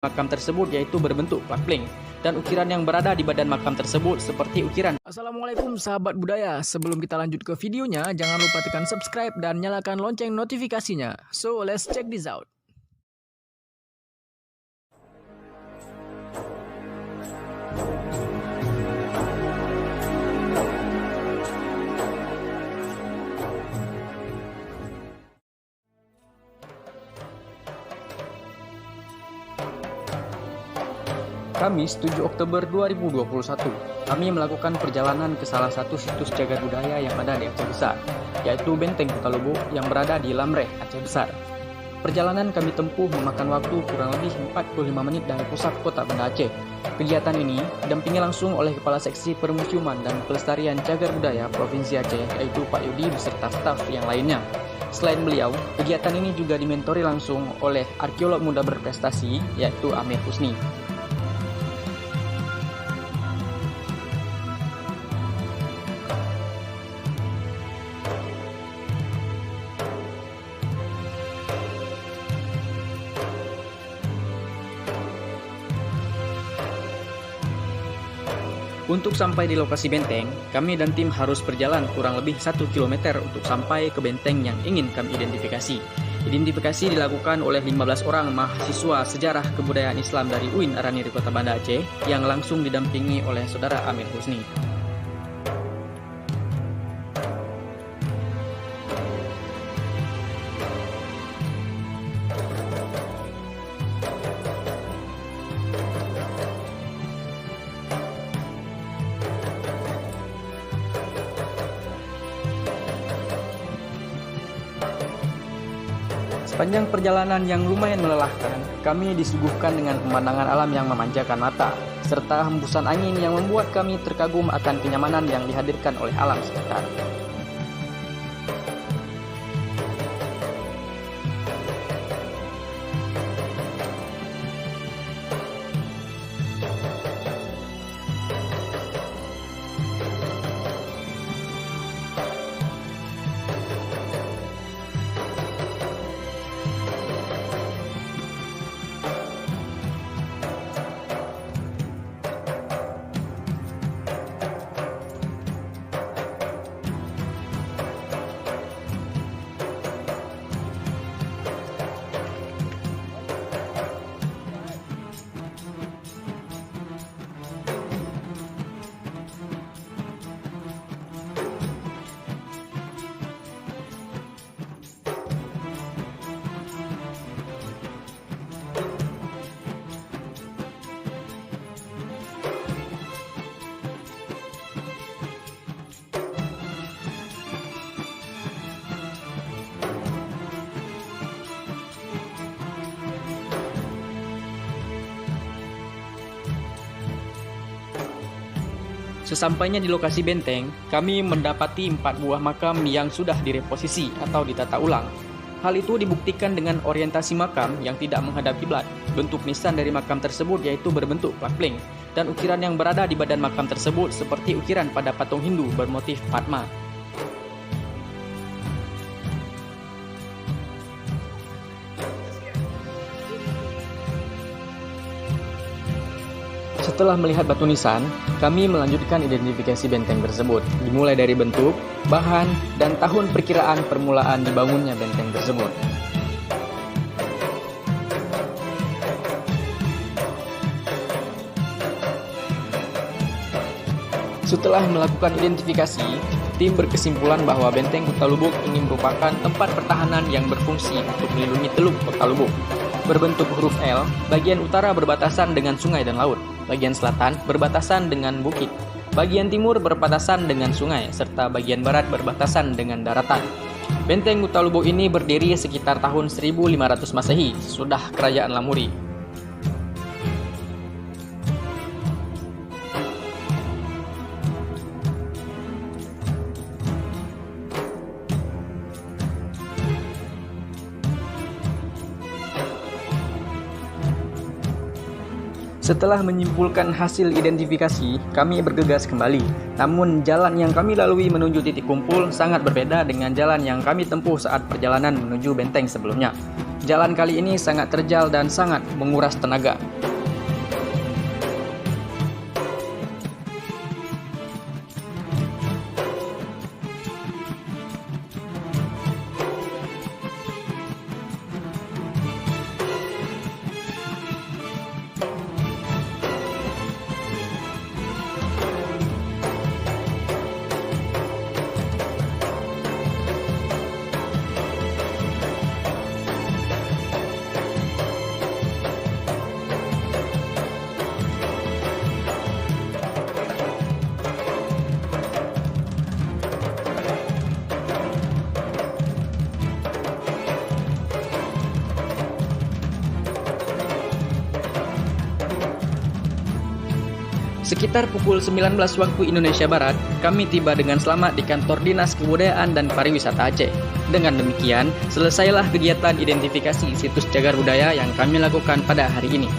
makam tersebut yaitu berbentuk plak-pling, dan ukiran yang berada di badan makam tersebut seperti ukiran. Assalamualaikum sahabat budaya, sebelum kita lanjut ke videonya, jangan lupa tekan subscribe dan nyalakan lonceng notifikasinya. So let's check this out. Kamis 7 Oktober 2021, kami melakukan perjalanan ke salah satu situs cagar budaya yang ada di Aceh Besar, yaitu Benteng Kota Lubuk yang berada di Lamreh, Aceh Besar. Perjalanan kami tempuh memakan waktu kurang lebih 45 menit dari pusat kota Banda Aceh. Kegiatan ini didampingi langsung oleh Kepala Seksi Permusiuman dan Pelestarian Cagar Budaya Provinsi Aceh, yaitu Pak Yudi beserta staf yang lainnya. Selain beliau, kegiatan ini juga dimentori langsung oleh arkeolog muda berprestasi, yaitu Amir Husni. Untuk sampai di lokasi benteng, kami dan tim harus berjalan kurang lebih 1 km untuk sampai ke benteng yang ingin kami identifikasi. Identifikasi dilakukan oleh 15 orang mahasiswa sejarah kebudayaan Islam dari UIN Araniri Kota Banda Aceh yang langsung didampingi oleh Saudara Amir Husni. Sepanjang perjalanan yang lumayan melelahkan, kami disuguhkan dengan pemandangan alam yang memanjakan mata, serta hembusan angin yang membuat kami terkagum akan kenyamanan yang dihadirkan oleh alam sekitar. Sesampainya di lokasi benteng, kami mendapati 4 buah makam yang sudah direposisi atau ditata ulang. Hal itu dibuktikan dengan orientasi makam yang tidak menghadap kiblat. Bentuk nisan dari makam tersebut yaitu berbentuk plak-pling, dan ukiran yang berada di badan makam tersebut seperti ukiran pada patung Hindu bermotif Padma. Setelah melihat batu nisan, kami melanjutkan identifikasi benteng tersebut, dimulai dari bentuk, bahan, dan tahun perkiraan permulaan dibangunnya benteng tersebut. Setelah melakukan identifikasi, tim berkesimpulan bahwa benteng Kota Lubuk ini merupakan tempat pertahanan yang berfungsi untuk melindungi Teluk Kota Lubuk. Berbentuk huruf L, bagian utara berbatasan dengan sungai dan laut, bagian selatan berbatasan dengan bukit, bagian timur berbatasan dengan sungai, serta bagian barat berbatasan dengan daratan. Benteng Kota Lubuk ini berdiri sekitar tahun 1500 Masehi, sesudah Kerajaan Lamuri. Setelah menyimpulkan hasil identifikasi, kami bergegas kembali. Namun jalan yang kami lalui menuju titik kumpul sangat berbeda dengan jalan yang kami tempuh saat perjalanan menuju benteng sebelumnya. Jalan kali ini sangat terjal dan sangat menguras tenaga. Sekitar pukul 19 waktu Indonesia Barat, kami tiba dengan selamat di kantor Dinas Kebudayaan dan Pariwisata Aceh. Dengan demikian, selesailah kegiatan identifikasi situs cagar budaya yang kami lakukan pada hari ini.